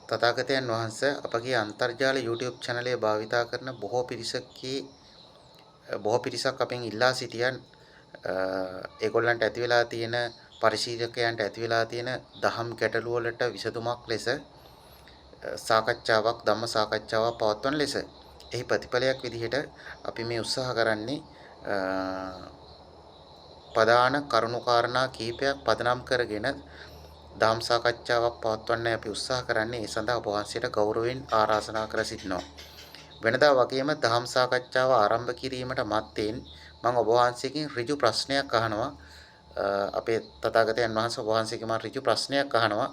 තථාගතයන් වහන්සේ අපගේ අන්තර්ජාල YouTube channel භාවිතා කරන බොහෝ පිරිසක් අපෙන් ඉල්ලා සිටියන් ඒගොල්ලන්ට ඇති වෙලා තියෙන පරිශීලකයන්ට ඇති වෙලා තියෙන දහම් ගැටළු වලට විසඳුමක් ලෙස සාකච්ඡාවක් ධම්ම සාකච්ඡාවක් පවත්වන ලෙස එහි ප්‍රතිඵලයක් විදිහට අපි මේ උත්සාහ කරන්නේ ප්‍රධාන කරුණු කාරණා කීපයක් පදනම් කරගෙන ධම් සාකච්ඡාවක් පවත්වන්න අපි උත්සාහ කරන්නේ ඒ සඳහා ඔබ වහන්සේට ගෞරවයෙන් ආරාධනා කර සිටිනවා. වෙනදා වගේම ධම් සාකච්ඡාව ආරම්භ කිරීමට මත්තෙන් මම ඔබ වහන්සේගෙන් ඍජු ප්‍රශ්නයක් අහනවා. අපේ තථාගතයන් වහන්සේ ඔබ වහන්සේගෙන් මම ඍජු ප්‍රශ්නයක් අහනවා.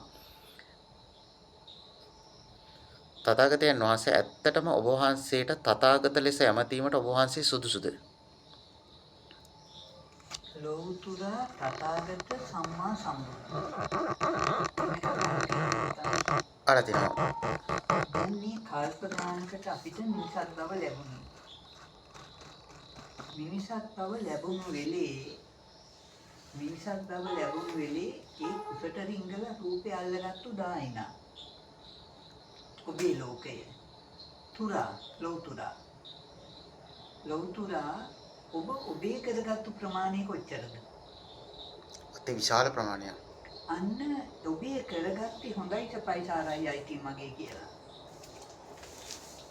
තථාගතයන් වහන්සේ ඇත්තටම ඔබ වහන්සේට තථාගත ලෙස ඇමතීමට ඔබ වහන්සේ සුදුසුද? ලෞතර තථාගත සම්මා සම්බුද්ධ. අරදිනවා. දැන් මේ කල්පනායකට අපිට මිනිසත් බව ලැබුණා. මිනිසත් බව ලැබුණු වෙලේ ඒ කුසට රිංගල රූපය අල්ලගත්තු දායිනා. ඔබේ ලෝකය. ලෞතුරා ඔබ ඔබේ කරගත්තු ප්‍රමාණය කොච්චරද? අති විශාල ප්‍රමාණයක්. අන්න ඔබේ කරගත්තේ හොඳයි සපයි සාරයි අයිති මගේ කියලා.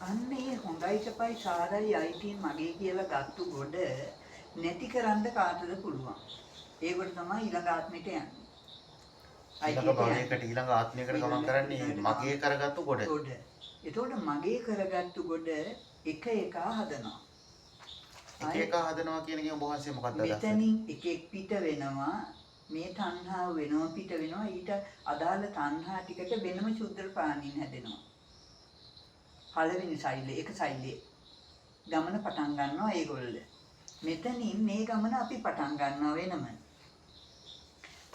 අන්න ඒ හොඳයි සපයි සාරයි අයිති මගේ කියලා ගත්තු ගොඩ නැති කරන්න කාටද පුළුවන්? ඒකට තමයි ඊළඟ ආත්මෙට යන්නේ. ඊළඟ භවයකට ඊළඟ ආත්මයකට ගමන් කරන්නේ මගේ කරගත්තු ගොඩ. එතකොට මගේ කරගත්තු ගොඩ එක එක හදනවා. එක හදනවා කියන එකෙන් ඔබ වහන්සේ මොකක්ද අදහස්? මෙතනින් එකෙක් පිට වෙනවා, මේ තණ්හාව වෙනවා පිට වෙනවා, ඊට අදාළ තණ්හා ටිකට වෙනම ශුද්ධ ප්‍රාණීන් හැදෙනවා. පළවෙනි සෛලේ එක සෛලේ ගමන පටන් ගන්නවා ඒගොල්ලෝ. මෙතනින් මේ ගමන අපි පටන් ගන්නවා වෙනම.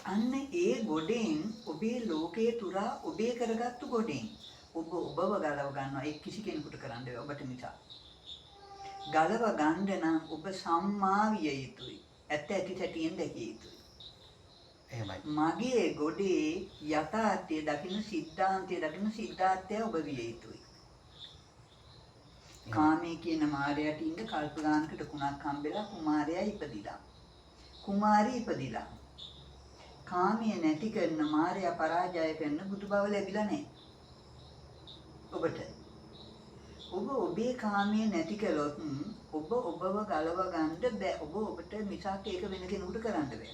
අන්න ඒ ගොඩෙන් ඔබේ ලෝකයේ තුරා ඔබේ කරගත්තු ගොඩෙන් ඔබව ගලව ගන්නවා. ඒ කිසි කෙනෙකුට කරන්න බෑ ඔබට නිසා. ගලව ගන්න නම් ඔබ සම්මා විය යුතුයි. ඇත්ත ඇති සැටියෙන් දැකිය යුතුයි. එහෙමයි. මගේ ගොඩේ යථාර්ථය දකින්න සිද්ධාන්තය ඔබ විය යුතුයි. කාමයේ කියන මායයට ඉන්න කල්ප ගානකට කුණක් හම්බෙලා කුමාරයා ඉපදිලා. කුමාරී ඉපදිලා. කාමයේ නැති කරන මායя පරාජය කරන බුදු බව ලැබිලා නැහැ. ඔබට ඔබ ඔබේ කාමයේ නැති කළොත් ඔබව ගලව ගන්න බෑ. ඔබට මිසක් ඒක වෙන කෙනෙකුට කරන්න බෑ.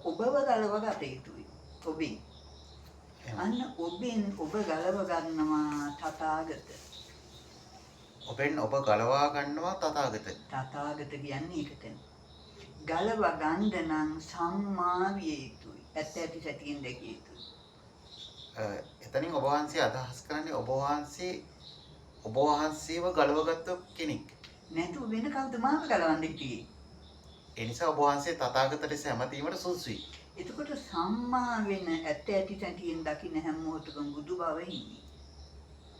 ඔබව ගලව ගත යුතුයි. ඔබෙන්. අන්න ඔබෙන් ඔබ ගලව ගන්නවා තථාගත. ඔබෙන් ඔබ ගලවා ගන්නවා තථාගත. තථාගත කියන්නේ ඒකට. ගලව ගන්න නම් සම්මා විය යුතුයි. ඇත්ත ඇති සැටියෙන් දැකිය යුතුයි. එතනින් ඔබ වහන්සේ අදහස් කරන්නේ ඔබ වහන්සේව ගලවගත්ත කෙනෙක්. නැතු වෙන කවුද මාව ගලවන්නේ කියේ? ඒ නිසා ඔබ වහන්සේ තථාගත ලෙස ඇමතීමට සුදුසුයි. එතකොට සම්මා වෙන ඇත්ත ඇති සැටියෙන් දකින්න හැම මොහොතකම බුදු බව ඉන්නේ.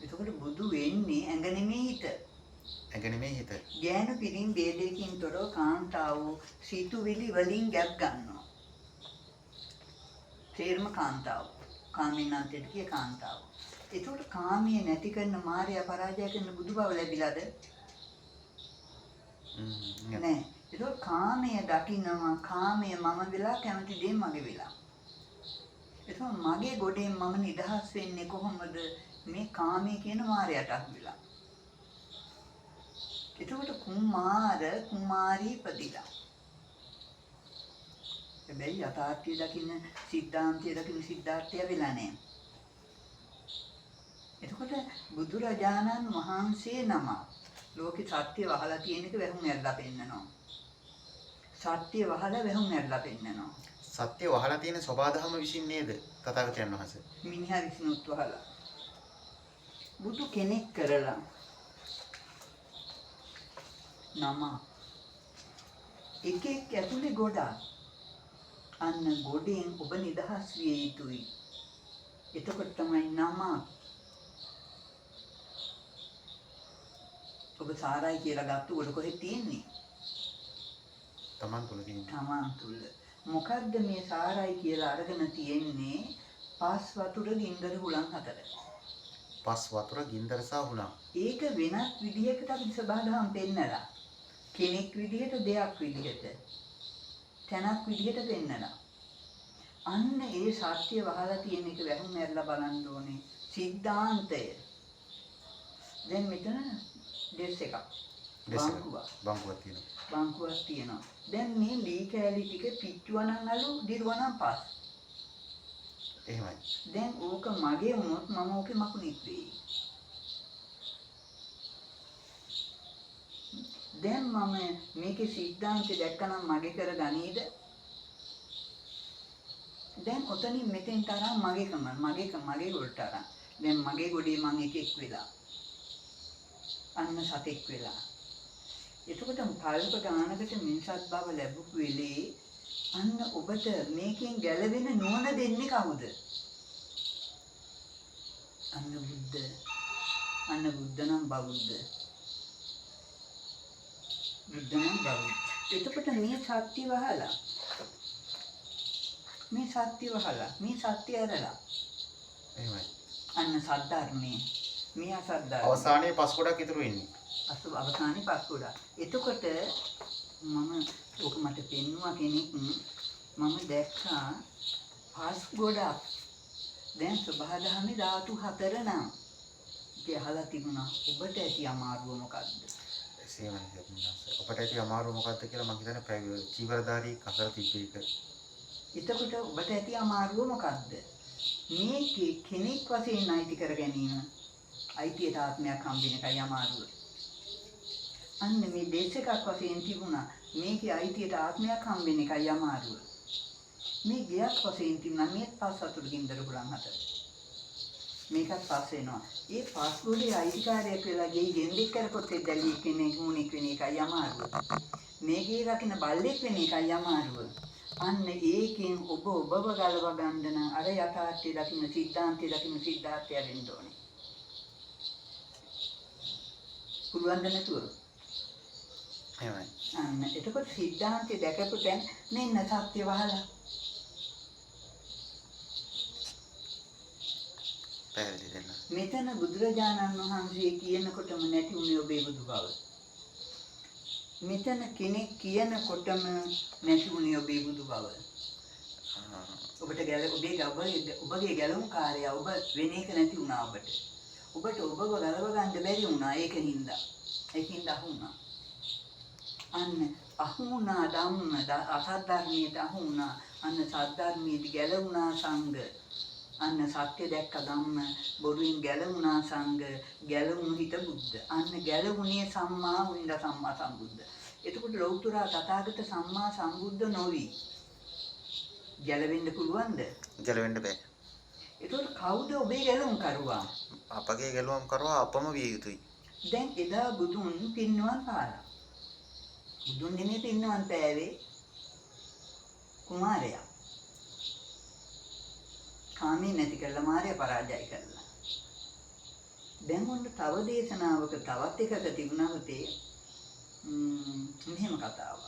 එතකොට බුදු වෙන්නේ ඇඟ නෙමෙයි හිත. ඇඟ නෙමෙයි හිත. ඥාන පිරින් ભેදයකින් තොරව කාන්තාව සිතුවිලි වලින් ගැප් ගන්නවා. තේර්ම කාන්තාව. කාමීනන්තයට කිය කාන්තාව. එතකොට කාමයේ නැති කරන මායя පරාජය කරන බුදු බව ලැබිලාද? නෑ. එතකොට කාමයේ දකින්නවා කාමයේ මම වෙලා කැමති දේ මගේ වෙලා. එතකොට මගේ ගොඩෙන් මම නිදහස් වෙන්නේ කොහොමද? මේ කාමයේ කියන මායයට අහු වෙලා. එතකොට කුමාරී ඉපදිලා. හැබැයි යථාර්ථය දකින්න සිද්ධාන්තය දකින්න සිද්ධාර්ථය වෙලා නැහැ. එතකොට බුදුරජාණන් වහන්සේ නම ලෝකේ සත්‍ය වහලා තියෙන එක වැහුම් ඇල්ලලා පෙන්නනවා. සත්‍ය වහලා වැහුම් ඇල්ලලා පෙන්නනවා. සත්‍ය වහලා තියෙන සබාධම විශ්ින් නේද තථාගතයන් වහන්සේ? මිනිහා විශ්නුත් වහලා. බුදු කෙනෙක් කරලා නම එකෙක් ඇතුලේ ගොඩක්. අන්න ගොඩෙන් ඔබ නිදහස් විය යුතුයි. එතකොට තමයි නම ඔබ සාරයි කියලා ගත්ත උඩ කොහෙද තියෙන්නේ? තමන් තුල තියෙන්නේ. තමන් තුල. මොකද්ද මේ සාරයි කියලා අරගෙන තියෙන්නේ? පස් වතුර ගින්දර හුලං 4. පස් වතුර ගින්දර සහ හුලං. ඒක වෙනත් විදිහකට අපි සබහාදහම් පෙන්නලා. කෙනෙක් විදිහට දෙයක් විදිහට. තැනක් විදිහට පෙන්නලා. අන්න ඒ සත්‍ය වහලා තියෙන එක වැහුම් ඇරලා බලන්න ඕනේ. සිද්ධාන්තය. දැන් මෙතන ඩෙස් එකක්. බංකුවක් තියෙනවා. දැන් මේ ලී කෑලි ටික පිච්චුවනම් අලු දිරුවනම් පස්. එහෙමයි. දැන් ඕක මගේ වුණොත් මම ඕකේ මකුණෙක් වෙයි. දැන් මම මේකේ සිද්ධාන්තය දැක්කනම් මගේ කරගනීද? දැන් ඔතනින් මෙතෙන් තරම් මගේ ගොඩට අරන්. දැන් මගේ ගොඩේ මං එකෙක් වෙලා. අන්න සතෙක් වෙලා. එතකොට කල්ප ගානකට මිනිසත් බව ලැබුපු වෙලේ අන්න ඔබට මේකෙන් ගැලවෙන නුවණ දෙන්නේ කවුද? අන්න බුද්ධ. අන්න බුද්ධ නම් බෞද්ධ. බුද්ධ නම් බෞද්ධ. එතකොට මේ සත්‍ය වහලා මේ සත්‍ය ඇරලා එහෙමයි. අන්න සද්ධර්මයේ මේ අසද්ධර්ම අවසානයේ පස් ගොඩක් ඉතුරු වෙන්නේ. අවසානයේ පස් ගොඩක්. එතකොට මම ඔක මට පෙන්නුවා කෙනෙක් මම දැක්කා පස් ගොඩක්. දැන් සබහාදහමේ ධාතු 4 නම් ඉතින් අහලා තිබුණා ඔබට ඇති අමාරුව මොකද්ද? ඔබට ඇති අමාරුව මොකද්ද කියලා මම හිතන්නේ චීවරධාරී කසර තිබ්බේක. එතකොට ඔබට ඇති අමාරුව මොකද්ද? මේකේ කෙනෙක් වශයෙන් අයිති කර ගැනීම අයිතියට ආත්මයක් හම්බෙන එකයි අමාරුව. අන්න මේ දේශ එකක් වශයෙන් තිබුණා මේකේ අයිතියට ආත්මයක් හම්බෙන එකයි අමාරුව. මේ ගයක් වශයෙන් තිබුණා මේ පස් වතුර ගින්දර හුලං 4. මේකත් පස් වෙනවා. ඒ පස් ගොඩේ අයිතිකාරයෙක් වෙලා ගෙයි ගෙන්දෙක් කරපොත්තේ දැලි කෙනෙක් මුණෙක් වෙන එකයි අමාරුව. මේකේ රකින්න බල්ලෙක් වෙන එකයි අමාරුව. අන්න ඒකෙන් ඔබව ගලව ගන්න නම් අර යථාර්ථය දකින්න සිද්ධාන්තය දකින්න සිද්ධාර්ථය වෙන්න ඕනේ. පුළුවන් ද නැතුව? එහෙමයි. අන්න එතකොට සිද්ධාන්තය දැකපු තැන මෙන්න සත්‍ය වහලා. පැහැදිලි දෙන්න. මෙතන බුදුරජාණන් වහන්සේ කියනකොටම නැති උනේ ඔබේ බුදු බව. මෙතන කෙනෙක් කියනකොටම නැති උනේ ඔබේ බුදු බව. ඔබට ඔබගේ ගැලවුම් කාර්යය ඔබ වෙන එක නැති වුණා ඔබට. ඔබට ඔබව ගලව ගන්න බැරි වුණා ඒකින්ද. ඒකින්ද අහුණා. අන්න අහුණා ධම්ම අසද්ධර්මයට අහුණා. අන්න සද්ධර්මයට ගැලවුණා සංඝ. අන්න සත්‍ය දැක්ක ධම්ම බොරුවෙන් ගැලවුණා සංඝ. ගැලවුණු හිත බුද්ධ. අන්න ගැලවුණේ සම්මා වුණා සම්මා සම්බුද්ධ. එතකොට ලෞතර තථාගත සම්මා සම්බුද්ධ නොවි. ගැලවෙන්න පුළුවන්ද? ගැලවෙන්න බෑ. එතකොට කවුද ඔබේ ගැලවුම් කරුවා? අපගේ ගැලවුම් කරුවා අපම විය යුතුයි. දැන් එදා බුදුන් පින්නුවන් පාලා. බුදුන් නෙමෙයි පින්නුවන් පෑවේ කුමාරයා. කාමී නැති කළා මාර්යා පරාජය කළා. දැන් ඔන්න තව දේශනාවක තවත් එකක තිබුණා පුතේ මෙහෙම කතාවක්.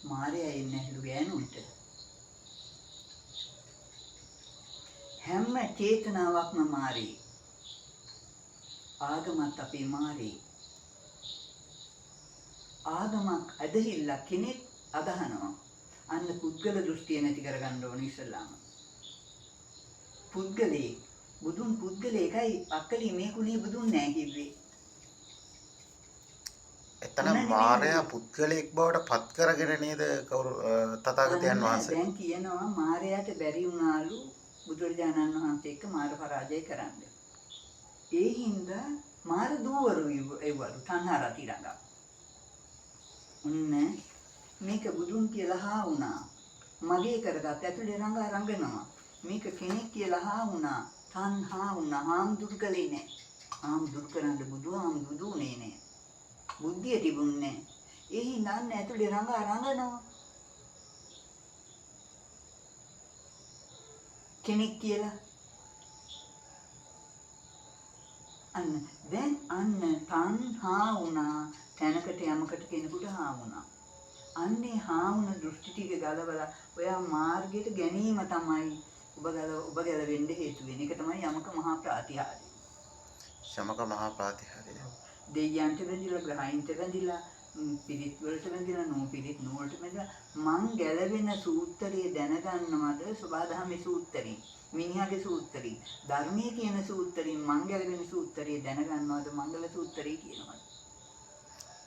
මාර්යා ඉන්නේ හිළු ගෑනුන්ට හැම චේතනාවක්ම මාරේ. ආගමත් අපේ මාරේ. ආගමක් අදහිල්ල කෙනෙක් අදහනවා. අන්න පුද්ගල දෘෂ්ටිය නැති කරගන්න ඕන ඉස්සලාම. පුද්ගලයේ බුදුන් පුද්ගලයකයි අක්කලි මේකුණේ බුදුන් නෑ කිව්වේ. එතන මාරයා පුද්ගලයෙක් බවට පත් කරගෙන නේද කවුරු තථාගතයන් වහන්සේ. දැන් කියනවා මාරයාට බැරි වුණාලු බුදුරජාණන් වහන්සේ එක්ක මාර පරාජය කරන්න. ඒ හින්දා මාර දුවරු එවලු තණ්හා රති ළඟ. මේක බුදුන් කියලා හා වුණා. මගේ කරගත් ඇතුලේ රඟනවා. මේක කෙනෙක් කියලා හා වුණා. තණ්හා වුණා. හාමුදුරුකලේ නෑ. හාමුදුරු කරන්න බුදුහාමුදුරුනේ නෑ. බුද්ධිය තිබුණේ නෑ. ඒ හින්දා ඇතුලේ රඟනවා. කෙනෙක් කියලා අන්න දැන් අන්න තණ්හා වුණා තැනකට යමකට කෙනෙකුට හා වුණා. අන්නේ හා වුණ දෘෂ්ටි ටික ගලවලා ඔයා මාර්ගයට ගැනීම තමයි ඔබ ගැලවෙන්න හේතු වෙන එක තමයි යමක මහා ප්‍රාතිහාර්ය. යමක මහා ප්‍රාතිහාර්ය. දෙයයන්ට වැඳිලා ග්‍රහයින්ට වැඳිලා පිරිත් වලට වැඳිලා නූපිරිත් නුවලට වැඳිලා මං ගැලවෙන සූත්‍රය දැනගන්නවද සබාධමේ සූත්‍රයෙන් මිනිහාගේ සූත්‍රයෙන් ධර්මයේ කියන සූත්‍රයෙන් මං ගැලවෙන සූත්‍රය දැනගන්නවද මංගල සූත්‍රය කියනවද?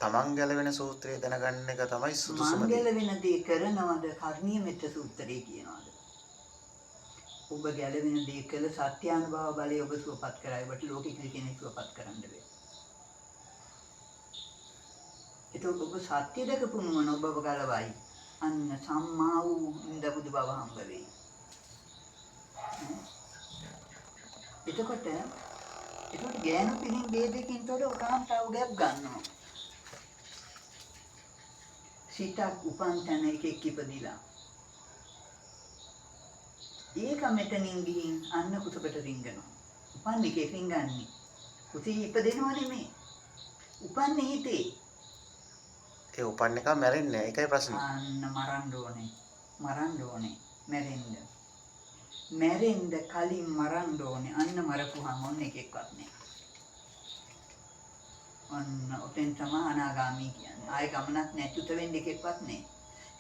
තමන් ගැලවෙන සූත්‍රය දැනගන්න එක තමයි සුදුසුම මං දේ. ගැලවෙන දේ කරනවද කර්ණීය මෙත්ත සූත්‍රය කියනවද? ඔබ ගැලවෙන දේ කළ සත්‍යානුභව බලය ඔබ සුවපත් කරයි. ඔබට ලෝකෙ කෙනෙක් සුවපත් කරන්න බැහැ. එතකොට ඔබ සත්‍ය දැකපු නුවණ ඔබව ගලවයි. අන්න සම්මා වූ ඉන්ද බුදු බව හම්බ වෙයි. එතකොට ගෑනු පිළින් දෙකකින් තොර ඔකාන්තාව ගැප් ගන්නවා. සිතක් උපන් තැන එකෙක් ඉපදිලා. ඒක මෙතනින් ගිහින් අන්න කුසකට රිංගනවා. උපන් එකෙක් රිංගන්නේ. කුසී ඉපදෙනව නෙමෙයි. උපන්නේ හිතේ. ඒ උපන් එක මැරෙන්නේ. ඒකයි ප්‍රශ්නේ. අන්න මරන්න ඕනේ. මැරෙන්න කලින් මරන්න ඕනේ. අන්න මරපුවාම ඔන්න එකෙක්වත් නෑ. අන්න ඔතෙන් තමයි අනාගාමී කියන්නේ. ආයෙ ගමනක් නැතුත වෙන්න එකෙක්වත් නෑ.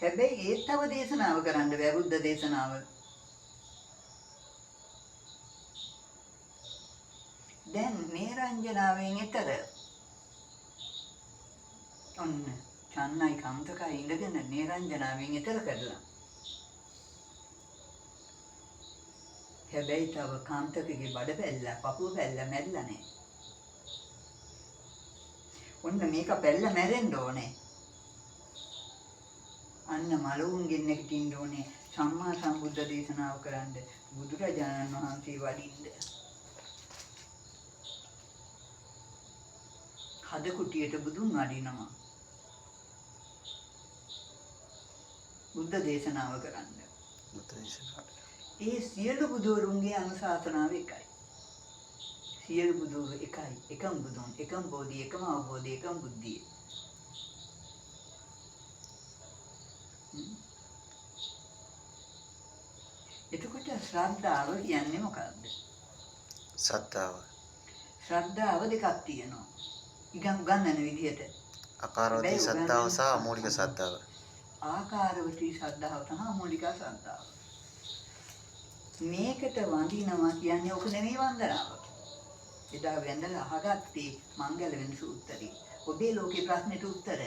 හැබැයි ඒත් තව දේශනාව කරන්න බෑ බුද්ධ දේශනාව. දැන් නේරංජනාවෙන් ඈතර ඔන්න චන්නයි කාන්තකයි ඉඳගෙන නේරංජනාවෙන් ඈතර කරලා. හැබැයි තව කාන්තකගේ බඩ පැල්ල පපුව පැල්ල මැරිලා නැහැ. ඔන්න මේක පැල්ල මැරෙන්න ඕනේ. අන්න මලවුන්ගෙන් නැගිටින්න ඕනේ. සම්මා සම්බුද්ධ දේශනාව කරන්න බුදුරජාණන් වහන්සේ වඩින්න. හද කුටියට බුදුන් වඩිනවා. බුද්ධ දේශනාව කරන්න. බුද්ධ දේශනාව. ඒ සියලු බුදුරුන්ගේ අනුශාසනාව එකයි. සියලු බුදුරු එකයි. එකම බුදුන්, එකම බෝධි, එකම අවබෝධය, එකම බුද්ධිය. එතකොට ශ්‍රද්ධාව කියන්නේ මොකක්ද? සද්ධාව. ශ්‍රද්ධාව දෙකක් තියෙනවා. උගන්වන විදිහට. අකාරවතී සද්ධාව සහ මූලික සද්ධාව. ආකාරවතී ශ්‍රද්ධාව තමයි මූලික ශ්‍රද්ධාව. මේකට වඳිනවා කියන්නේ ඔක නෙමෙයි වන්දනාව. එදා වැඳලා අහගත්තේ මංගල වෙන සූත්‍රය. ඔබේ ලෝකේ ප්‍රශ්නෙට උත්තර.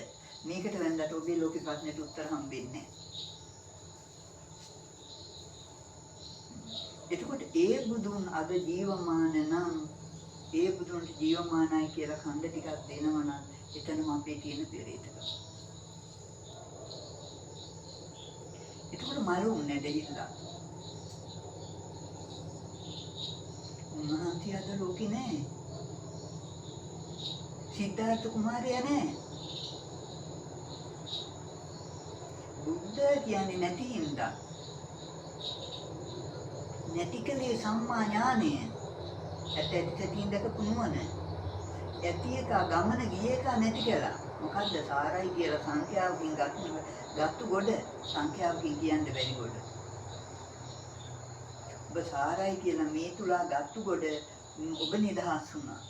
මේකට වැඳලා ඔබේ ලෝකේ ප්‍රශ්නෙට උත්තර හම්බෙන්නේ නැහැ. එතකොට ඒ බුදුන් අද ජීවමාන නම් ඒ බුදුන්ට ජීවමානයි කියලා ඛණ්ඩ ටිකක් දෙනවා නම් එතනම අපේ තියෙන පෙරේතක. එතකොට මරුන් නැදෙහිලා. උන්වහන්සේ අද ලෝකේ නැහැ. සිද්ධාර්ථ කුමාරයා නැහැ. බුද්ධ කියන්නේ නැති හින්දා. නැතිකලේ සම්මා ඥානය. ඇතින් දැකපු නුවණ. ඇති එක ගමන ගිය එක නැති කළා. මොකද්ද සාරයි කියලා සංඛ්‍යාවකින් ගත්තු ගොඩ සංඛ්‍යාවකින් කියන්න බැරි ගොඩ. ඔබ සාරයි කියලා මේ තුලා ගත්තු ගොඩ ඔබ නිදහස් වුණා.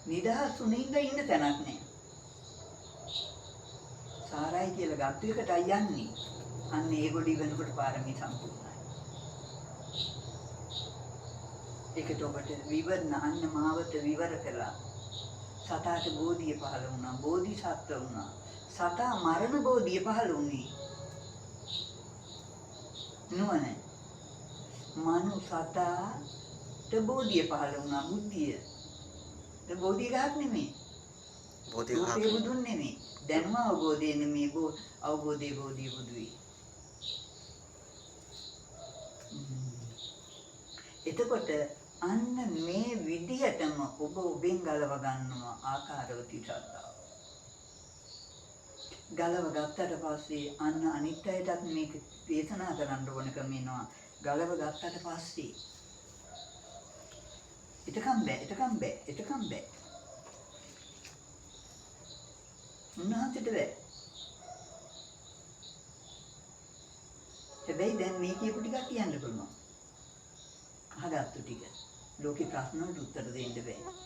නිදහස් වුණින්ද ඉන්න තැනක් නෑ. සාරයි කියලා ගත්තු එකටයි යන්නේ. අන්න ඒ ගොඩ ඉවෙනකොට පාරමී සම්පූර්ණයි. ඒකට ඔබට විවරණ අන්න මාවත විවර කළා. සතාට බෝධිය පහළ වුණා. බෝධිසත්ව වුණා. සතා මරණ බෝධිය පහළ වුණේ. නුවණ. මනු සතාට බෝධිය පහළ වුණා. බුද්ධිය. ඒ බෝධිය ගහක් නෙමෙයි. බෝධිය ගහක් බුදුන් නෙමෙයි. දැනුම අවබෝධය නෙමෙයි. අවබෝධයේ බෝධිය බුදුයි. එතකොට අන්න මේ විදිහටම ඔබ ඔබෙන් ගලව ගන්නවා ආකාරවතී ශ්‍රද්ධාව. ගලව ගත්තට පස්සේ අන්න අනිත් අයටත් මේක දේශනා කරන්න ඕනකම එනවා. ගලව ගත්තට පස්සේ එතකම් බෑ. උන්වහන්සේට බෑ. හැබැයි දැන් මේ කියපු ටිකක් කියන්න පුළුවන්. අහගත්තු ටික. ලෝකේ ප්‍රශ්න වලට උත්තර දෙන්න බෑ.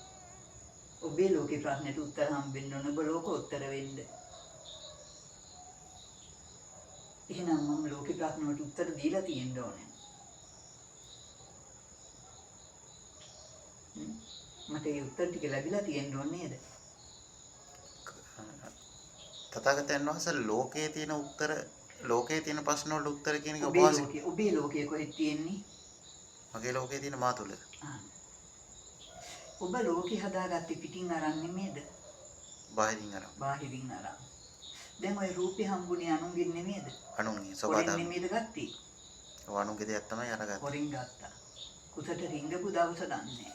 ඔබේ ලෝකේ ප්‍රශ්නෙට උත්තර හම්බෙන්න ඕන ඔබ ලෝකෝත්තර වෙන්න. එහෙනම් මම ලෝකේ ප්‍රශ්න වලට උත්තර දීලා තියෙන්න ඕනේ. මට ඒ උත්තර ටික ලැබිලා තියෙන්න ඕනේ නේද? තථාගතයන් වහන්සේ ලෝකයේ තියෙන ප්‍රශ්න වලට උත්තර කියන එක ඔබේ ලෝකයේ කොහෙද තියෙන්නේ? මගේ ලෝකයේ තියෙන මා තුළ. ඔබ ලෝකේ හදාගත්තේ පිටින් අරන් නෙමෙයිද? බාහිරින් අරන්. දැන් ওই රූපේ හම්බුනේ අනුන්ගෙන් නෙමෙයිද? අනුන්ගේ සබදා නෙමෙයිද ගත්තේ? අනුන්ගේ දෙයක් තමයි අරගත්තේ. හොරින් ගත්තා. කුසට රිංගපු දවස දන්නේ.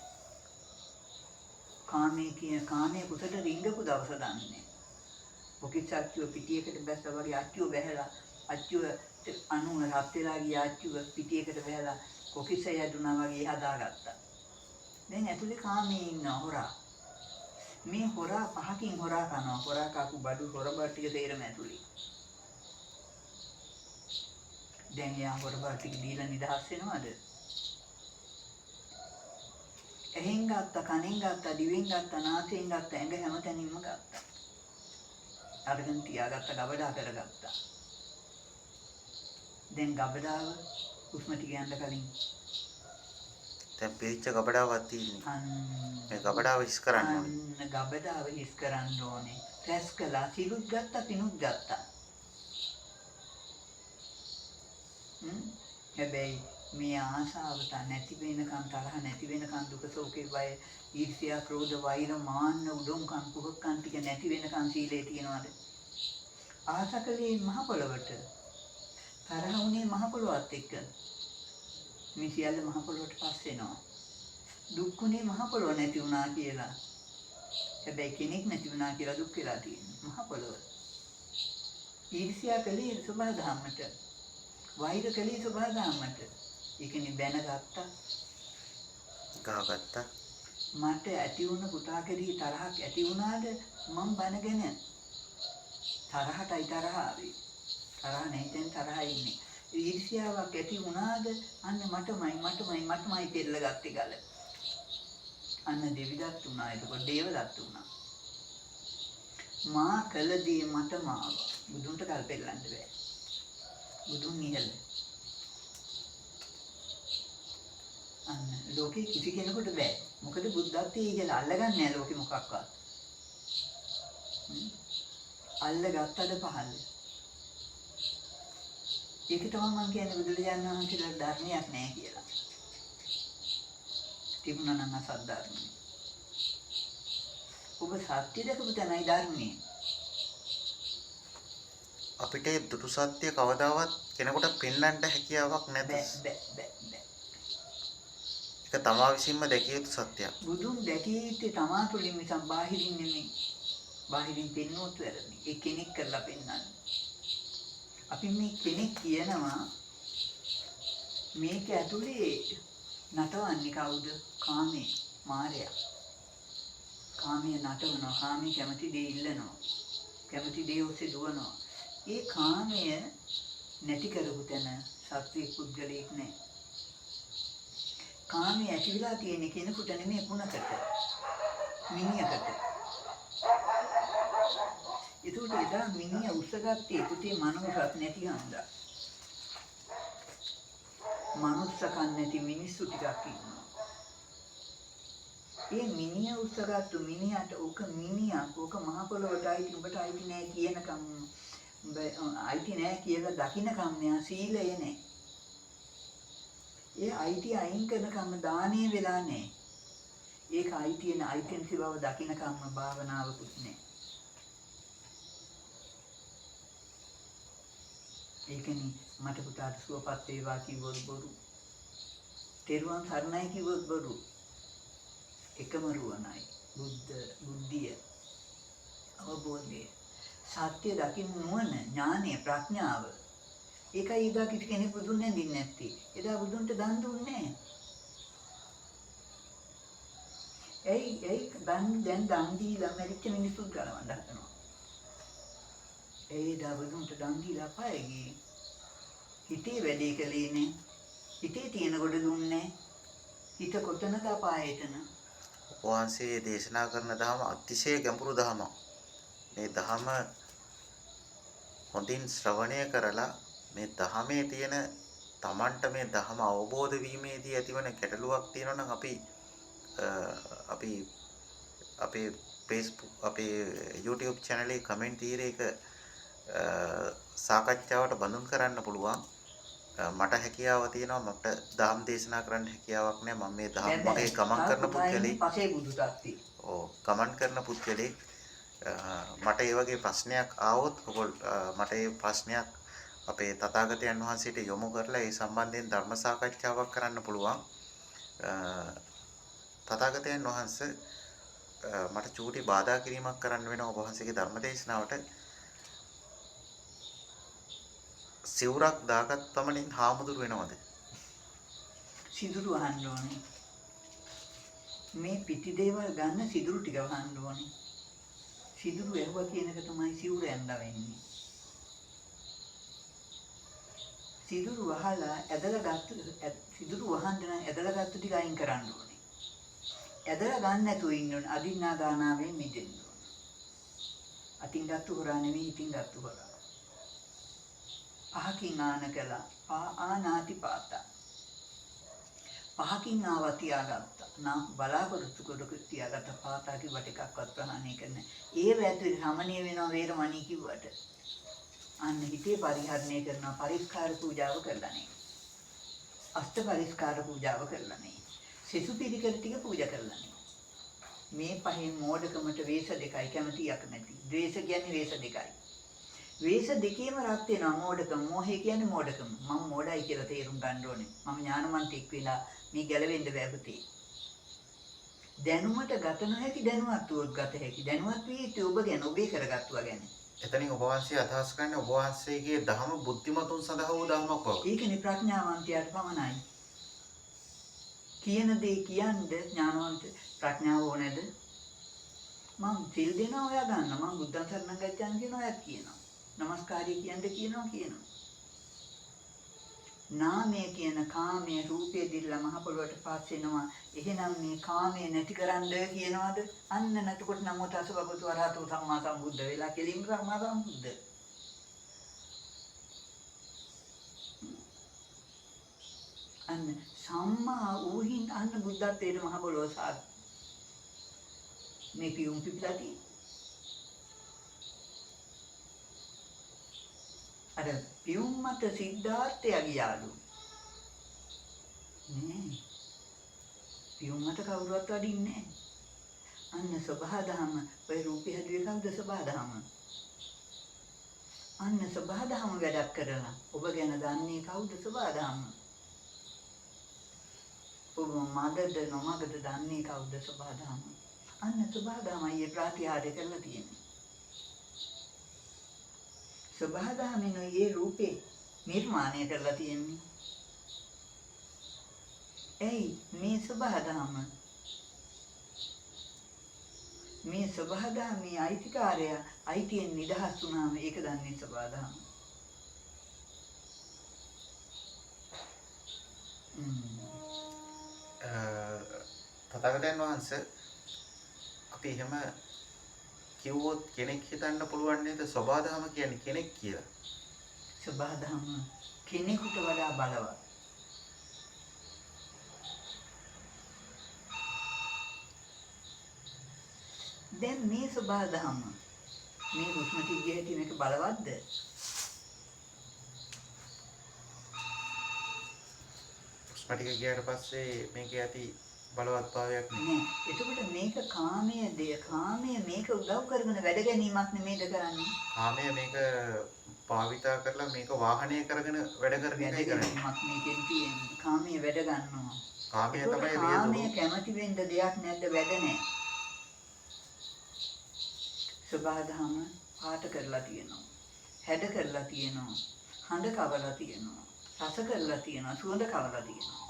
කාමයේ කුසට රිංගපු දවස දන්නේ. ඔකිච්චාච්චුව පිටියකට බැස්සා වගේ අච්චුව බැහැලා අච්චුව අනුන රත් වෙලා ගිය අච්චුව පිටියකට බැහැලා කොකිස යදුනා වගේ හදාගත්තා. දැන් ඇතුලේ කාමයේ ඉන්න හොරා. මේ හොරා පහකින් හොරා කනවා. හොරා කාපු බඩු හොරබඩ ටික තේරම ඇතුලේ. දැන් යා හොරබඩ ටික දීලා නිදහස් වෙනවද? එහෙන් ගත්තා, කනෙන් ගත්තා, දිවෙන් ගත්තා, නාසයෙන් ගත්තා, ඇඟ හැමතැනින්ම ගත්තා. අරගෙන තියාගත්ත ගබඩා කරගත්තා. දැන් ගබඩාව හුස්ම ටික යන්න කලින් දැන් පිරිච්ච ගබඩාවක් තියෙන්නේ. මේ ගබඩාව හිස් කරන්න ඕනේ. ගබඩාව හිස් කරන්න ඕනේ. රැස් කළා, සිලුත් ගත්තා, පිනුත් ගත්තා. හැබැයි මේ ආශාව නැති වෙනකන්, තරහ නැති වෙනකන්, දුක සෝකේ බය, ඊර්ෂ්‍යා, ක්‍රෝධ, වෛර, මාන්න, උඩුම්කම්, කුහකම් ටික නැති වෙනකන් සීලේ තියනවාද? ආසකලේ මහ පොළවට, තරහ වුණේ මහ පොළොවත් එක්ක. මේ සියල්ල මහ පොළොවට පස් වෙනවා. දුක්ුණේ මහ පොළොව නැති වුණා කියලා. හැබැයි කෙනෙක් නැති වුණා කියලා දුක් වෙලා තියෙනවා. මහ පොළොව. ඊර්ෂ්‍යා කලේ සබහා ධම්මට, වෛර කලේ සබහා ධම්මට. ඒකනේ බැනගත්තා, ගහගත්තා. මට ඇති වුණ පුතා කෙරෙහි තරහක් ඇති වුණාද මම බනගෙන තරහටයි තරහ ආවේ. තරහ නැතිනම් තරහ ඉන්නේ. ඊර්ෂ්‍යාවක් ඇති වුණාද අන්න මටමයි පෙරල ගත්තේ ගල. අන්න දෙවිදත් වුණා. එතකොට දේවදත් වුණා. මා කළ දේ මටම ආවා. බුදුන්ට කල් පෙරලන්න බෑ. බුදුන් ඉහළ. අන්න ලෝකේ කිසි කෙනෙකුට බෑ. මොකද බුද්ධත්වයේ ඉහළ අල්ලගන්නේ නැහැ ලෝකෙ මොකක්වත්. අල්ලගත්තද පහළ. ඒක තමයි මම කියන්නේ බුදුරජාණන් වහන්සේලා ධර්මයක් නැහැ කියලා. තිබුණා නම් අසත් ධර්මයි. ඔබ සත්‍ය දැකපු තැනයි ධර්මයේ. අපිට දුටු සත්‍ය කවදාවත් කෙනෙකුට පෙන්වන්න හැකියාවක් නැත. බෑ. ඒක තමා විසින්ම දැකිය යුතු සත්‍යයක්. බුදුන් දැකිය යුත්තේ තමා තුළින් මිසක් බාහිරින් නෙමෙයි. බාහිරින් පෙන්වුවොත් වැරදි. ඒ කෙනෙක් කරලා පෙන්වන්නේ. අපි මේ කෙනෙක් කියනවා මේක ඇතුලේ නටවන්නේ කවුද? කාමේ, මායя. කාමයේ නටවනවා, කාමයේ කැමති දේ ඉල්ලනවා. කැමති දේ ඔස්සේ දුවනවා. ඒ කාමය නැති කරපු තැන සත්‍ය පුද්ගලයෙක් නැහැ. කාමයේ ඇති වෙලා තියෙන කෙනෙකුට නෙමෙයි කුණකට, මිනිහකට. ඒකට එදා මිනිහ උස්සගත්තේ පුතේ මනුස්සක් නැති හන්දා. මනුස්සකම් නැති මිනිස්සු ටිකක් ඉන්නවා. ඒ මිනිහ උස්සගත්තු මිනිහට ඕක මිනිහක්, ඕක මහ පොළොවට අයිති, උඹට අයිති නෑ කියනකම්, අයිති නෑ කියලා දකින්නකම් මෙයා සීලය නෑ. ඒ අයිති අයින් කරනකම් දානේ වෙලා නෑ. ඒක අයිතියන අයිතින්සි බව දකින්නකම් භාවනාවකුත් නෑ. ඒකනේ මට පුතාට සුවපත් වේවා කිව්වොත් බොරු. තෙරුවන් සරණයි කිව්වොත් බොරු. එකම රුවණයි. බුද්ධිය, අවබෝධය, සත්‍ය දකින්න නුවණ, ඥානය, ප්‍රඥාව. ඒකයි එදා කිසි කෙනෙක් බුදුන් නැඳින්නේ නැත්තේ. එදා බුදුන්ට දන් දුන්නේ නැහැ. ඇයි දැන් දන් දීලා මැරිච්ච මිනිස්සුත් ගලවන්න හදනවා. එදා බුදුන්ට දන් දීලා පායගේ. හිතේ වැඩේ කළේනේ. හිතේ තියෙන කොට දුන්නේ. හිත කොතනද අපායතන? වහන්සේ දේශනා කරන ධර්ම අතිශය ගැඹුරු ධර්මයක්. මේ ධර්ම හොඳින් ශ්‍රවණය කරලා මේ ධර්මයේ තියෙන තමන්ට මේ ධර්ම අවබෝධ වීමේදී ඇතිවන ගැටලුවක් තියෙනවා නම් අපි අපේ Facebook අපේ YouTube channel එකේ comment තීරයක සාකච්ඡාවට බඳුන් කරන්න පුළුවන්. මට හැකියාව තියෙනවා මට ධම් දේශනා කරන්න හැකියාවක් නැහැ. මම මේ ධම් මගේ ගමන් කරන පුද්ගලෙක්. පසේ බුදු තාත්ති. ඔව් ගමන් කරන පුද්ගලෙක්. මට ඒ වගේ ප්‍රශ්නයක් ආවොත් මට ඒ ප්‍රශ්නයක් අපේ තථාගතයන් වහන්සේට යොමු කරලා ඒ සම්බන්ධයෙන් ධර්ම සාකච්ඡාවක් කරන්න පුළුවන්. තථාගතයන් වහන්සේ මට චූටි බාධා කිරීමක් කරන්න වෙනවා ඔබ වහන්සේගේ ධර්ම දේශනාවට. සිවුරක් දාගත් පමණින් හාමුදුරු වෙනවද? සිදුරු වහන්න ඕනේ. මේ පිටි දේවල් ගන්න සිදුරු ටික වහන්න ඕනේ. සිදුරු ඇහුවා කියන එක තමයි සිවුර ඇඳලා වෙන්නේ. සිදුරු වහලා ඇදලා ගත්ත සිදුරු වහන්න නම් ඇදලා ගත්ත ටික අයින් කරන්න ඕනේ. ඇදලා ගන්න නැතුව ඉන්න ඕනේ. අදින්නා දානාවෙන් මිදෙන්න ඕනේ. අතින් ගත්තු හොරා නෙවෙයි ඉතින් ගත්තු හොරා. පහකින් ආන කළා. ආනාති පාතා. පහකින් ආව තියාගත්තා. නා බලාපොරොත්තු කොට තියාගත්ත පාතා කිව්වට එකක්වත් ප්‍රහාණය කරන්න. ඒ වැතුවේ රමණීය වෙනවා වේරමණී කිව්වට. අන්න හිතේ පරිහරණය කරනවා පරිස්කාර පූජාව කරලා නේ. අෂ්ට පරිස්කාර පූජාව කරලා නේ. සෙසු පිළිකර ටික පූජා කරලා නේ. මේ පහෙන් මෝඩකමට වේස දෙකයි කැමතියක් නැති. ද්වේෂ කියන්නේ වේස දෙකයි. වේස දෙකේම රත් වෙනවා මෝඩකම. මෝහය කියන්නේ මෝඩකම. මම මෝඩයි කියලා තේරුම් ගන්න ඕනේ. මම ඥානවන්තෙක් වෙලා මේ ගැලවෙන්න බෑ පුතේ. දැනුමට ගත නොහැකි දැනුවත් වුවොත් ගත හැකි. දැනුවත් වී ඉතින් ඔබ ගැන ඔබේ කරගත්තුවා ගැන. එතනින් ඔබ වහන්සේ අදහස් කරන්නේ ඔබ වහන්සේගේ ධර්ම බුද්ධිමතුන් සඳහා වූ ධර්මයක් බව. ඒකනේ ප්‍රඥාවන්තයාට පමණයි. කියන දේ කියන්නේ ඥානවන්ත ප්‍රඥාව ඕනේද? මම සිල් දෙනවා ඔයා ගන්න. මම බුද්ධං සරණං ගච්ඡාමි කියනවා ඔයාත් කියනවා. නමස්කාරය කියනවා. නාමය කියන කාමයේ රූපයේ දිල්ලා මහ පොළොවට පාස් වෙනවා. එහෙනම් මේ කාමයේ නැතිකරන්න කියනවාද? අන්න නැතකොට නමෝ තස් භගවතු වරහතු සම්මා සම්බුද්ධ වෙලා කෙලින්ම සම්මා සම්බුද්ධ. අන්න සම්මා වූහින් අන්න බුද්ධත්වයට මහ පොළොව සාදු. මේ පියුම් පිපිලාදී අර පියුම් මත සිද්ධාර්ථය ගියාලු නේ. පියුම් මත කවුරුවත් වඩින්නේ නැහැ. අන්න සබහාදහම ඔය රූපය හැදුවේ කවුද? සබහාදහම. අන්න සබහාදහම වැඩක් කරලා ඔබ ගැන දන්නේ කවුද? සබහාදහම. ඔබ මගද නොමගද දන්නේ කවුද? සබහාදහම. අන්න සබහාදහමයි ඒ ප්‍රාතිහාර්ය කරලා තියෙන්නේ. සබහාදහමෙන් ඒ රූපේ නිර්මාණය කරලා තියෙන්නේ. ඇයි මේ සබහාදහම මේ සබහාදහමේ අයිතිකාරය අයිතියෙන් නිදහස් වුණාම ඒක දන්නේ සබහාදහම. තථාගතයන් වහන්සේ අපි එහෙම කිව්වොත් කෙනෙක් හිතන්න පුළුවන් නේද සබහාදහම කියන්නේ කෙනෙක් කියලා. සබහාදහම කෙනෙකුට වඩා බලවත්. දැන් මේ සබහාදහම මේ හුස්ම ටික හැටි මේක බලවත්ද? හුස්ම ටික ගියාට පස්සේ මේකේ ඇති බලවත්භාවයක් නෑ. එතකොට මේක කාමයේ මේක උදව් කරගෙන වැඩ ගැනීමක් නෙමෙයිද කරන්නේ? කාමය මේක භාවිතා කරලා මේක වාහනය කරගෙන වැඩ කරගෙන මේකෙන් තියෙන්නේ කාමයේ වැඩ ගන්නවා. කාමය තමයි කාමයේ කැමති වෙන්න දෙයක් නැද්ද? වැඩ නැහැ. සබහාදහම පාට කරලා තියෙනවා. හැඩ කරලා තියෙනවා. හඳ කවලා තියෙනවා. රස කරලා තියෙනවා. සුවඳ කවලා තියෙනවා.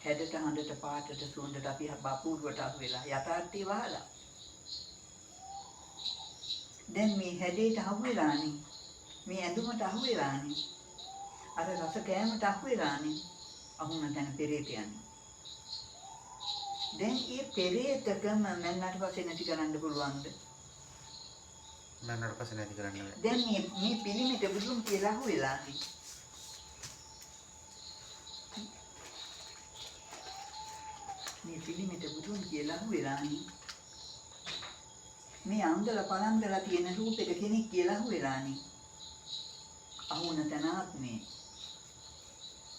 හැඩට හඳට පාටට සුවඳට අපි බපුරුවට අහු වෙලා යථාර්ථය වහලා දැන් මේ හැඩයට අහු වෙලානේ මේ ඇඳුමට අහු වෙලානේ. අර රස කෑමට අහු වෙලානේ. අහුන දැන පෙරේත යන්නේ. දැන් මේ පෙරේතකම මන්නට පස්සේ නැති කරන්න පුළුවන්ද? මන්නට පස්සේ නැති කරන්න බෑ. දැන් මේ පිළිමිට බුදුන් කියලා අහු වෙලානේ. මේ පිළිමිට බුදුන් කියලා අහු වෙලානේ. මේ අන්දල පලන්දලා තියෙන රූපෙක කෙනෙක් කියලා අහු වෙලානේ. අහුන තැන ආත්මේ.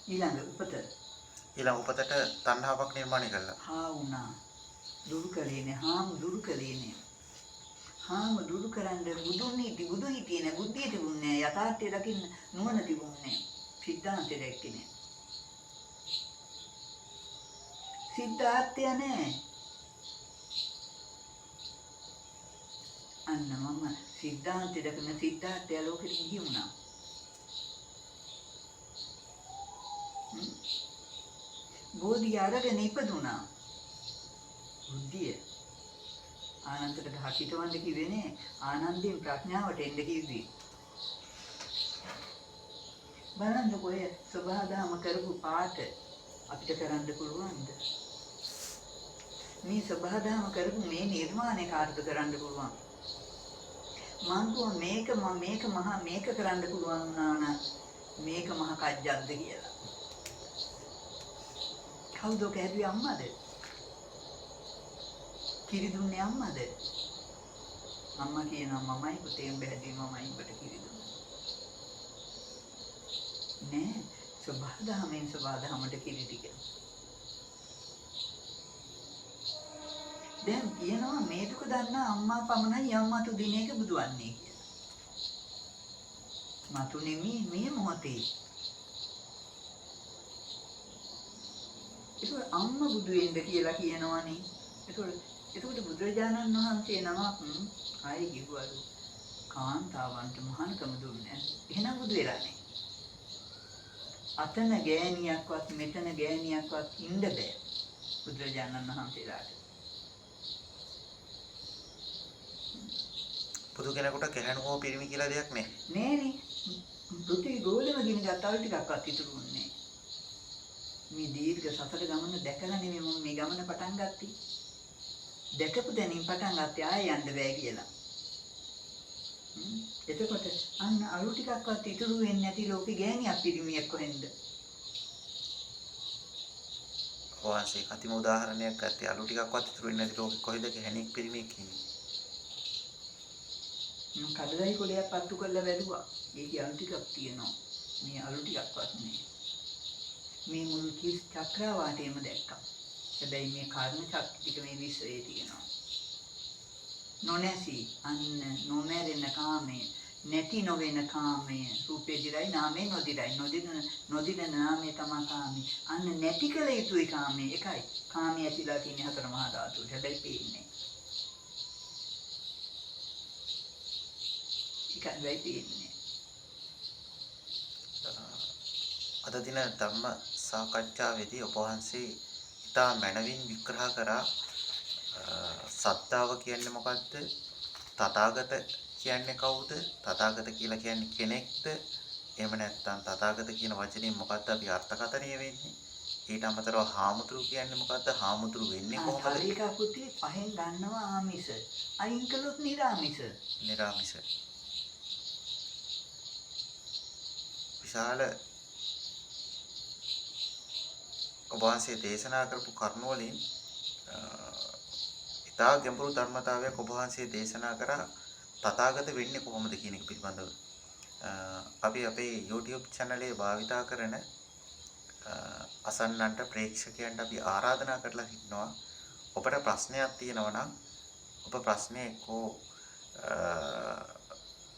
ඊළඟ උපතට තණ්හාවක් නිර්මාණය කළා. හා වුණා. දුරු කළේ නෑ. හාම දුරු කළේ නෑ. හාම දුරු කරන්න බුදු හිටියේ නෑ. බුද්ධිය තිබුණේ නෑ. යථාර්ථය දකින්න නුවණ තිබුණේ නෑ. සිද්ධාන්තය දැක්කේ නෑ. සිද්ධාර්ථය නෑ. අන්න මම සිද්ධාන්තය දකින සිද්ධාර්ථය ලෝකෙට ගිහි වුණා. බෝධිය අරගෙන ඉපදුණා. බුද්ධිය ආනන්දට හිතවන්න කිව්වේ නේ. ආනන්දයෙන් ප්‍රඥාවට එන්න කිව්වේ. බලන්නකො ඔය සබහාදාම කරපු පාට අපිට කරන්න පුළුවන්ද? මේ සබහාදාම කරපු මේ නිර්මාණය කාටද කරන්න පුළුවන්? මං මේක කරන්න පුළුවන් වුණා නම් මේක මහ කජ්ජක්ද කියලා. කවුද කැදුවේ? අම්මද? කිරි දුන්නේ අම්මද? අම්මා කියනවා මමයි පුතේ උඹ හැදී මමයි උඹට කිරි දුන්නේ. නෑ සබහාදහමට කිරි ටික. දැන් කියනවා මේ දුක දන්නා අම්මා පමණයි අම්මාතු දිනේක බුදුවන්නේ කියලා. මතු නෙමෙයි මේ මොහොතේ. ඒක අම්මා බුදු වෙන්න කියලා කියනවනේ. ඒකට බුදුරජාණන් වහන්සේ නමක් ආයේ කිව්වලු කාන්තාවන්ට මහානකම දුන්නේ. එහෙනම් බුදු වෙලා නැහැ. අතන ගෑණියක්වත් මෙතන ගෑණියක්වත් ඉන්න බෑ බුදුරජාණන් වහන්සේලාට. බුදු කෙනෙකුට ගැහණු හෝ පිරිමි කියලා දෙයක් නැහැ. නෑනේ. පෘථිවි ගෝලෙම ගිනි ගත්තා වල ටිකක්වත් ඉතුරුුන්නේ නෑ. මේ දීර්ඝ සසර ගමන දැකලා නෙමෙයි මම මේ ගමන පටන් ගත්තේ. දැකපු දැනින් පටන් ගත්තේ ආයෙ යන්න බෑ කියලා. එතකොට අන්න අලු ටිකක්වත් ඉතුරු වෙන්නේ නැති ලෝකේ ගෑණියක් පිරිමියෙක් කොහෙන්ද? වාසේ අතිම උදාහරණයක් ගත්තේ අලු ටිකක්වත් ඉතුරු වෙන්නේ නැති ලෝකෙ කොහෙද ගැහණියෙක් පිරිමියෙක් ඉන්නේ? කඩදායි කොලයක් පත්තු කරලා බැලුවා. ඒකේ අලු ටිකක් තියෙනවා. මේ අලු ටිකක්වත් නෑ. මේ මුළු චක්‍රාවාටයම දැක්කා. හැබැයි මේ කර්ම ශක්ති ටික මේ විශ්වයේ තියෙනවා. නොනැසි අන්න නොමැරෙන කාමය, නැති නොවන කාමය, රූපේ දිරයි නාමේ නොදිරයි. නොදින නාමේ තමයි කාමය. අන්න නැති කළ යුතුයි කාමය. එකයි. කාමය ඇතිලා තියෙන හතර මහා ධාතුට. හැබැයි පේන්නේ. එකයි පේන්නේ. අද දින ධම්ම සාකච්ඡාවේදී ඔබ වහන්සේ ඉතා මනවින් විග්‍රහ කරා සත්‍තාව කියන්නේ මොකක්ද? තථාගත කියන්නේ කවුද? තථාගත කියලා කියන්නේ කෙනෙක්ද? එහෙම නැත්නම් තථාගත කියන වචනේ මොකක්ද අපි අර්ථකථනය වෙන්නේ? ඊට අමතරව හාමුදුරු කියන්නේ මොකක්ද? හාමුදුරු වෙන්නේ කොහොමද? කාලික පුතේ පහෙන් ගන්නවා ආමිෂ. අයින් කළොත් නිරාමිෂ. නිරාමිෂ. විශාල ඔබ වහන්සේ දේශනා කරපු කරුණු වලින් ඉතා ගැඹුරු ධර්මතාවයක් ඔබ වහන්සේ දේශනා කරා තථාගත වෙන්නේ කොහොමද කියන එක පිළිබඳව. අපි අපේ YouTube channel එකේ භාවිතා කරන අසන්නන්ට ප්‍රේක්ෂකයන්ට අපි ආරාධනා කරලා හිටනවා. ඔබට ප්‍රශ්නයක් තියෙනවා නම් ඔබ ප්‍රශ්නේ එක්කෝ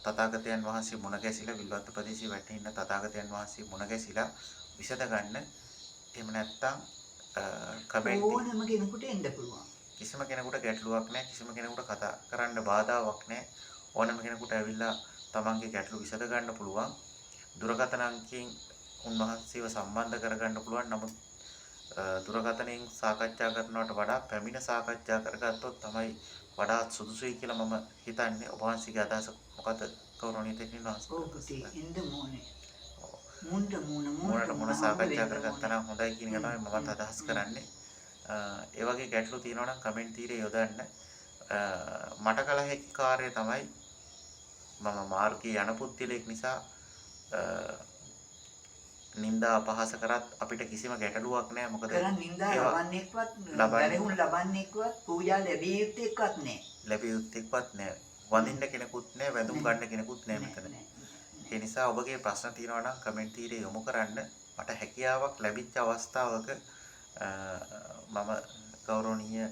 තථාගතයන් වහන්සේ මුණ ගැසිලා විල්වත් ප්‍රදේශයේ වැටෙන ඉන්න තථාගතයන් වහන්සේ මුණ ගැසිලා විසඳ ගන්න. එහෙම නැත්නම් කමෙන්ට් ඕනම කෙනෙකුට එන්න පුළුවන්. කිසිම කෙනෙකුට ගැටලුවක් නැහැ. කිසිම කෙනෙකුට කතා කරන්න බාධාවක් නැහැ. ඕනම කෙනෙකුට ඇවිල්ලා තමන්ගේ ගැටලු විසඳ ගන්න පුළුවන්. දුරකථන අංකයෙන් උන්වහන්සේව සම්බන්ධ කරගන්න පුළුවන්. නමුත් දුරකථනයෙන් සාකච්ඡා කරනවට වඩා පැමිණ සාකච්ඡා කරගත්තොත් තමයි වඩාත් සුදුසුයි කියලා මම හිතන්නේ. ඔබ වහන්සේගේ අදහස මොකද? ගෞරවනීය දෙවියන් වහන්සේ. ඔව් පුතේ එන්න ඕනේ. ඔව්. මුන්ට මුණ මොනට මොන හම්බ සාකච්ඡා වෙන්න කරගත්තා ඕනේ. නම් හොඳයි කියන එක තමයි මමත් අදහස් කරන්නේ. ඒ වගේ ගැටලු තියෙනවා නම් කමෙන්ට් තීරේ යොදන්න. මට කල හැකි කාර්යය තමයි මම මාර්ගයේ යන පුද්ගලෙක් නිසා නින්දා අපහාස කරත් අපිට කිසිම ගැටලුවක් නැහැ. මොකද කරන් නින්දා ඒවා ලබන්නේක්වත් ලබන්නේ වැරහුන් ලබන්නේක්වත් පූජා ලැබිය යුත්තේක්වත් නැහැ. ලැබිය යුත්තේක්වත් නැහැ. වඳින්න කෙනෙකුත් නැහැ, වැඳුම් ගන්න කෙනෙකුත් නැහැ මෙතන. ඒ නිසා ඔබගේ ප්‍රශ්න තියෙනවා නම් කමෙන්ට් තීරේ යොමු කරන්න. මට හැකියාවක් ලැබිච්ච අවස්ථාවක මම ගෞරවනීය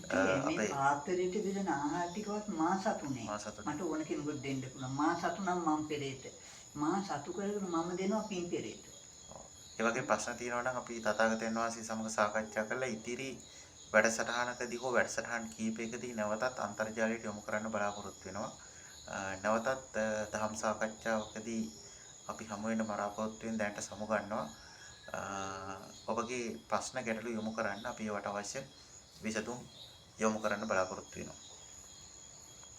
මේ අපේ පාත්‍රයට බෙදෙන ආහාර ටිකවත් මා සතුනේ. මා සතුනේ. මට ඕන කෙනෙකුට දෙන්න පුළුවන්. මා සතු නම් මම පෙරේත. මා සතු කරගෙන මම දෙනවා පින් පෙරේත. ඒ වගේ ප්‍රශ්න තියෙනවා නම් අපි තථාගතයන් වහන්සේ සමග සාකච්ඡා කරලා ඉදිරි වැඩසටහනකදී හෝ වැඩසටහන් කීපයකදී නැවතත් අන්තර්ජාලයට යොමු කරන්න බලාපොරොත්තු වෙනවා. නැවතත් දහම් සාකච්ඡාවකදී අපි හමු වෙන බලාපොරොත්තු වෙන දැනට සමු ගන්නවා. ඔබගේ ප්‍රශ්න ගැටළු යොමු කරන්න අපි ඒවට අවශ්‍ය විසඳුම් යොමු කරන්න බලාපොරොත්තු වෙනවා.